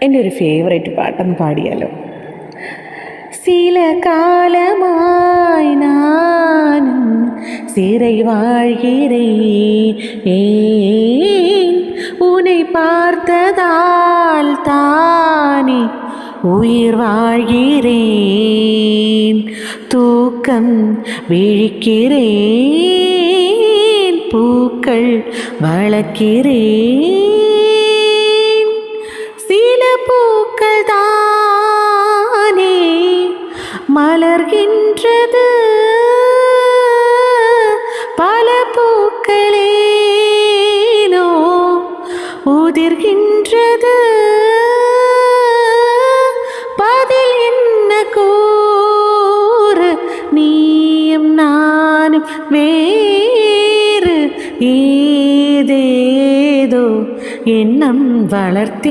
എൻ്റെ ഒരു ഫേവറേറ്റ് പാട്ടൊന്ന് പാടിയാലോ? சில காலமாய் நானும் சிறை வாழ்கிறேன், உன்னை பார்த்ததால் தானே உயிர் வாழ்கிறேன், தூக்கம் விழிக்கிறேன், பூக்கள் வளர்க்கிறேன். சில பூக்கள் தானே மலர்கின்றது, பல பூக்களேனோ உதிர்கின்றது. பதில் என்ன கூறு, நீயும் நானும் வேறு, ஏதேதோ எண்ணம் வளர்த்தி